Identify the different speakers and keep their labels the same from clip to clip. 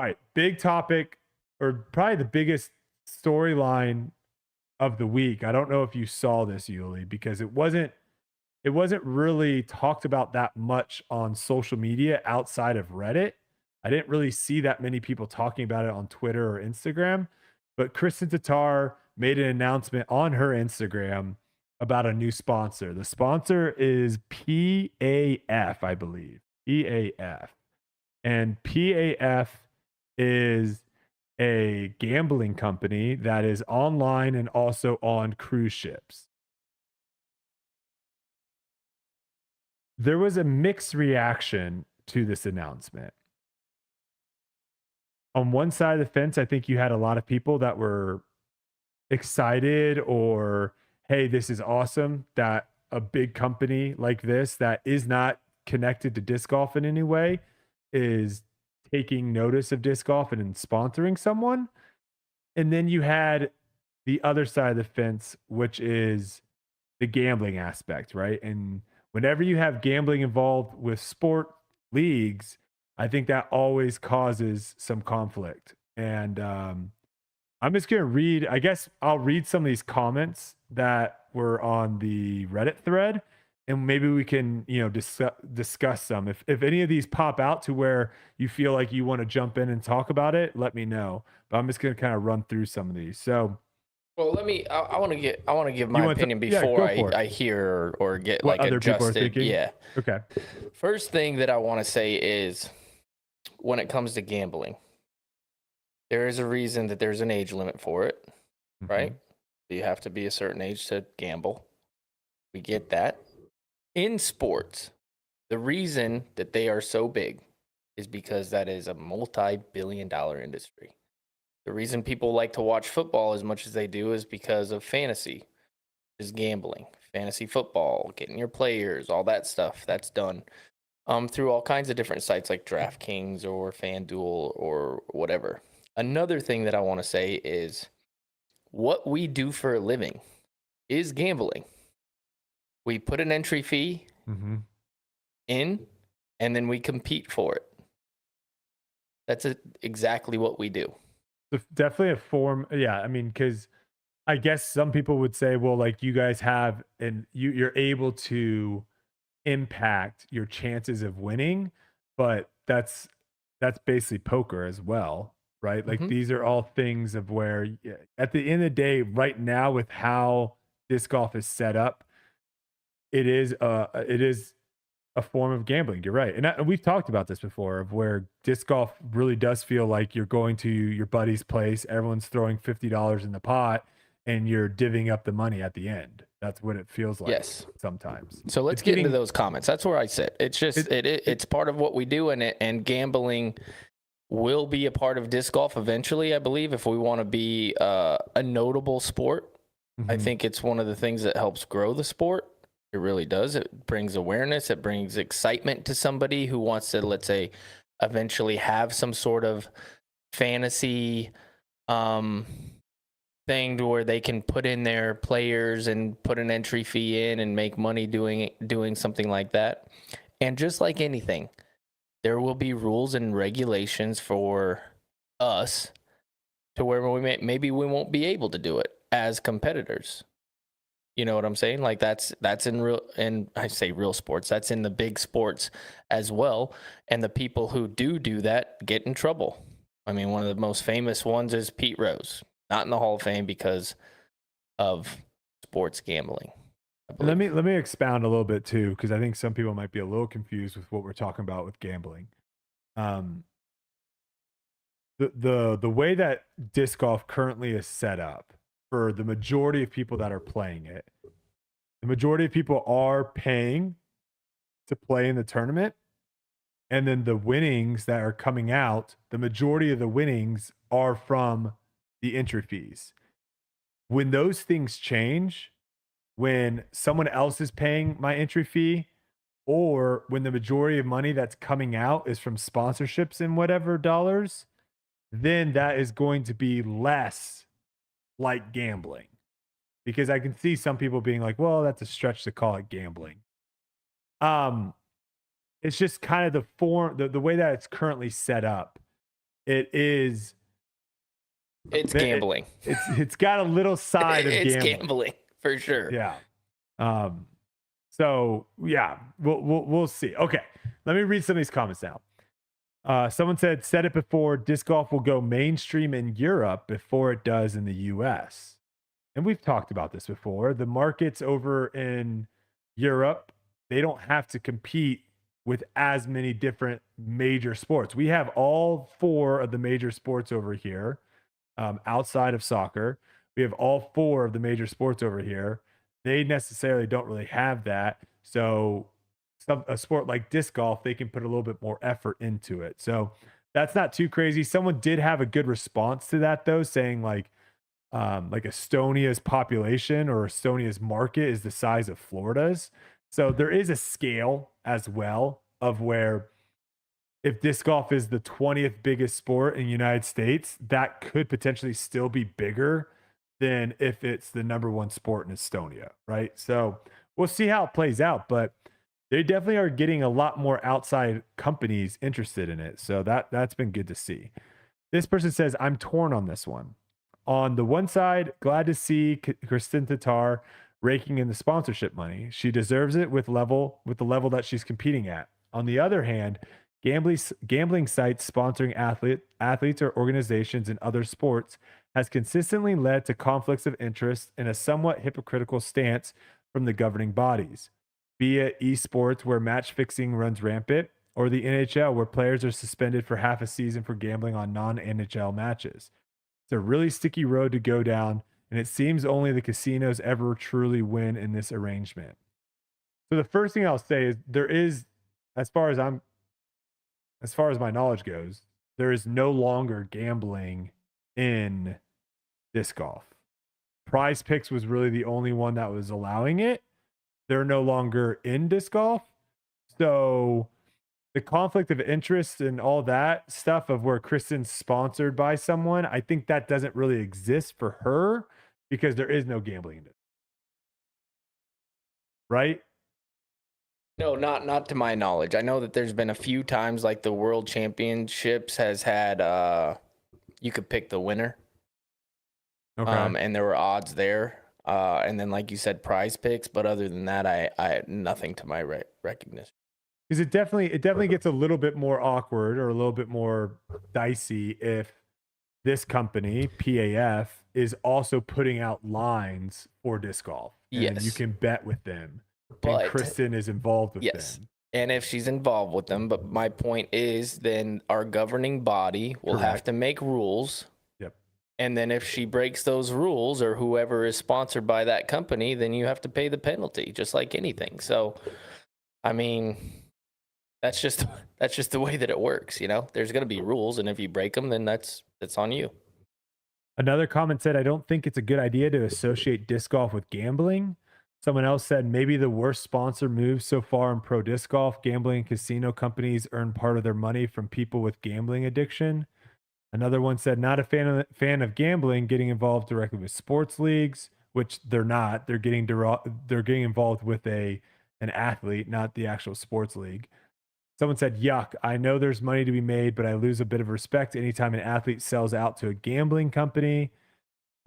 Speaker 1: All right, big topic, or probably the biggest storyline of the week. I don't know if you saw this, Yuli, because it wasn't really talked about that much on social media outside of Reddit. I didn't really see that many people talking about it on Twitter or Instagram, but Kristin Tattar made an announcement on her Instagram about a new sponsor. The sponsor is PAF, I believe. PAF. And PAF is a gambling company that is online and also on cruise ships. There was a mixed reaction to this announcement. On one side of the fence, I think you had a lot of people that were excited or, hey, this is awesome that a big company like this that is not connected to disc golf in any way is taking notice of disc golf and sponsoring someone. And then you had the other side of the fence, which is the gambling aspect, right? And whenever you have gambling involved with sport leagues, I think that always causes some conflict. And I'm just going to read, I guess I'll read some of these comments that were on the Reddit thread, and maybe we can, discuss some. If any of these pop out to where you feel like you want to jump in and talk about it, let me know. But I'm just going to kind of run through some of these. So,
Speaker 2: Well, I want to give
Speaker 1: you
Speaker 2: my
Speaker 1: want to,
Speaker 2: opinion
Speaker 1: yeah,
Speaker 2: before
Speaker 1: go
Speaker 2: I,
Speaker 1: for it.
Speaker 2: I hear or get
Speaker 1: What
Speaker 2: like
Speaker 1: other people are
Speaker 2: adjusted.
Speaker 1: thinking?
Speaker 2: Yeah.
Speaker 1: Okay.
Speaker 2: First thing that I want to say is when it comes to gambling, there is a reason that there's an age limit for it, right?
Speaker 1: Mhm.
Speaker 2: You have to be a certain age to gamble. We get that. In sports, the reason that they are so big is because that is a multi-billion-dollar industry. The reason people like to watch football as much as they do is because of fantasy, is gambling, fantasy football, getting your players, all that stuff. That's done through all kinds of different sites like DraftKings or FanDuel or whatever. Another thing that I want to say is what we do for a living is gambling. We put an entry fee
Speaker 1: Mhm.
Speaker 2: in, and then we compete for it. That's exactly what we do.
Speaker 1: Definitely a form. Yeah. I mean, because I guess some people would say, well, like you guys have, and you're able to impact your chances of winning, but that's basically poker as well, right? Like
Speaker 2: Hmm.
Speaker 1: these are all things of where at the end of the day, right now with how disc golf is set up, it is a form of gambling. You're right. And we've talked about this before of where disc golf really does feel like you're going to your buddy's place, everyone's throwing $50 in the pot, and you're divvying up the money at the end. That's what it feels like
Speaker 2: Yes.
Speaker 1: sometimes.
Speaker 2: So let's
Speaker 1: It's
Speaker 2: get into
Speaker 1: getting
Speaker 2: those comments. That's where I sit. It's just
Speaker 1: it, it
Speaker 2: it's part of what we do, and gambling will be a part of disc golf eventually. I believe if we want to be a notable sport, I
Speaker 1: mhm.
Speaker 2: think it's one of the things that helps grow the sport. It really does. It brings awareness. It brings excitement to somebody who wants to, let's say, eventually have some sort of fantasy um, thing to where they can put in their players and put an entry fee in and make money doing something like that. And just like anything, there will be rules and regulations for us to where maybe we won't be able to do it as competitors. You know what I'm saying? Like that's in real, and I say real sports. That's in the big sports as well. And the people who do that get in trouble. I mean, one of the most famous ones is Pete Rose, not in the Hall of Fame because of sports gambling, I
Speaker 1: And let me
Speaker 2: believe.
Speaker 1: let me expound a little bit too, because I think some people might be a little confused with what we're talking about with gambling. Um, the way that disc golf currently is set up for the majority of people that are playing it, the majority of people are paying to play in the tournament, and then the winnings that are coming out, the majority of the winnings are from the entry fees. When those things change, when someone else is paying my entry fee, or when the majority of money that's coming out is from sponsorships and whatever dollars, then that is going to be less like gambling. Because I can see some people being like, well, that's a stretch to call it gambling. Um, it's just kind of the form, the way that it's currently set up. it is
Speaker 2: It's
Speaker 1: it,
Speaker 2: gambling.
Speaker 1: it's got a little side of
Speaker 2: It's
Speaker 1: gambling.
Speaker 2: gambling for sure.
Speaker 1: Yeah. Um, so yeah, we'll see. Okay, let me read some of these comments now. Someone said it before, disc golf will go mainstream in Europe before it does in the US. And we've talked about this before. The markets over in Europe, they don't have to compete with as many different major sports. We have all four of the major sports over here, outside of soccer. We have all four of the major sports over here. They necessarily don't really have that. So, a sport like disc golf, they can put a little bit more effort into it. So, that's not too crazy. Someone did have a good response to that, though, saying like Estonia's population or Estonia's market is the size of Florida's. So there is a scale as well of where if disc golf is the 20th biggest sport in the United States, that could potentially still be bigger than if it's the number one sport in Estonia, right? So we'll see how it plays out, but they definitely are getting a lot more outside companies interested in it. So that's been good to see. This person says, I'm torn on this one. On the one side, glad to see Kristin Tattar raking in the sponsorship money. She deserves it with the level that she's competing at. On the other hand, gambling sites sponsoring athletes or organizations in other sports has consistently led to conflicts of interest and a somewhat hypocritical stance from the governing bodies, be it esports where match fixing runs rampant, or the NHL where players are suspended for half a season for gambling on non-NHL matches. It's a really sticky road to go down, and it seems only the casinos ever truly win in this arrangement. So the first thing I'll say is there is, as far as I'm as far as my knowledge goes, there is no longer gambling in disc golf. Prize Picks was really the only one that was allowing it. They're no longer in disc golf. So the conflict of interest and all that stuff of where Kristen's sponsored by someone, I think that doesn't really exist for her because there is no gambling in it. Right?
Speaker 2: No, not to my knowledge. I know that there's been a few times like the World Championships has had you could pick the winner.
Speaker 1: Okay.
Speaker 2: And there were odds there. And then like you said, prize picks, but other than that I nothing to my recognition.
Speaker 1: Because it definitely gets a little bit more awkward or a little bit more dicey if this company, PAF, is also putting out lines for disc golf. And you
Speaker 2: Yes.
Speaker 1: can bet with them. And
Speaker 2: But
Speaker 1: Kristen is involved with
Speaker 2: yes.
Speaker 1: them.
Speaker 2: And if she's involved with them, but my point is then our governing body will have
Speaker 1: Correct.
Speaker 2: to make rules.
Speaker 1: Yep.
Speaker 2: And then if she breaks those rules or whoever is sponsored by that company, then you have to pay the penalty, just like anything. So, I mean, that's just the way that it works, you know. There's going to be rules, and if you break them, then that's on you.
Speaker 1: Another comment said, I don't think it's a good idea to associate disc golf with gambling. Someone else said, maybe the worst sponsor move so far in pro disc golf. Gambling and casino companies earn part of their money from people with gambling addiction. Another one said, not a fan of gambling, getting involved directly with sports leagues, which they're not. They're getting involved with an athlete, not the actual sports league. Someone said, yuck, I know there's money to be made, but I lose a bit of respect anytime an athlete sells out to a gambling company.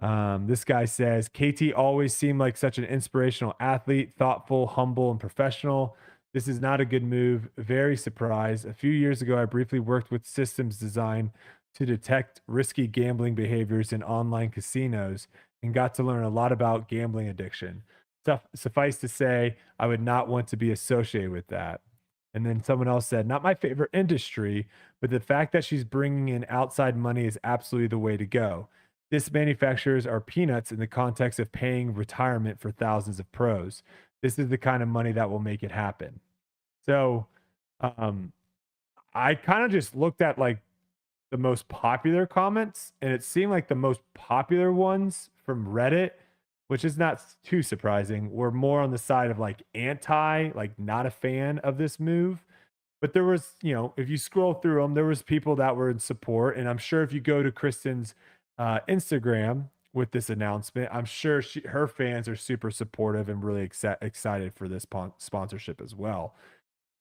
Speaker 1: This guy says, KT always seemed like such an inspirational athlete, thoughtful, humble, and professional. This is not a good move. Very surprised. A few years ago, I briefly worked with systems design to detect risky gambling behaviors in online casinos and got to learn a lot about gambling addiction. Suffice to say, I would not want to be associated with that. And then someone else said, not my favorite industry, but the fact that she's bringing in outside money is absolutely the way to go. This manufacturers are peanuts in the context of paying retirement for thousands of pros. This is the kind of money that will make it happen. So um, I kind of just looked at like the most popular comments, and it seemed like the most popular ones from Reddit, which is not too surprising, were more on the side of like anti, like not a fan of this move. But there was, if you scroll through them, there was people that were in support, and I'm sure if you go to Kristen's Instagram with this announcement, I'm sure her fans are super supportive and really excited for this sponsorship as well.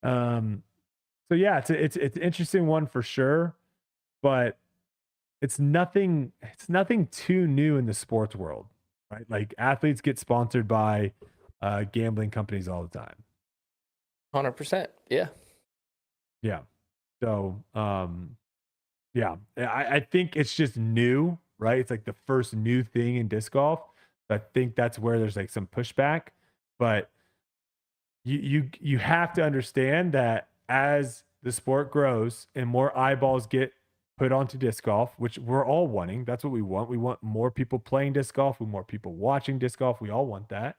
Speaker 1: So yeah, it's an interesting one for sure, but it's nothing too new in the sports world, right? Like athletes get sponsored by gambling companies all the time.
Speaker 2: 100%. Yeah.
Speaker 1: Yeah. So yeah, I think it's just new, right? It's like the first new thing in disc golf. I think that's where there's like some pushback, but you have to understand that as the sport grows and more eyeballs get put onto disc golf, which we're all wanting, that's what we want. We want more people playing disc golf, we want more people watching disc golf. We all want that.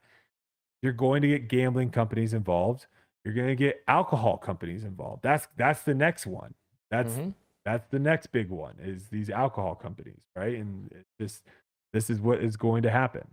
Speaker 1: You're going to get gambling companies involved. You're going to get alcohol companies involved. That's the next one. That's
Speaker 2: Hmm.
Speaker 1: that's the next big one is these alcohol companies, right? And this is what is going to happen.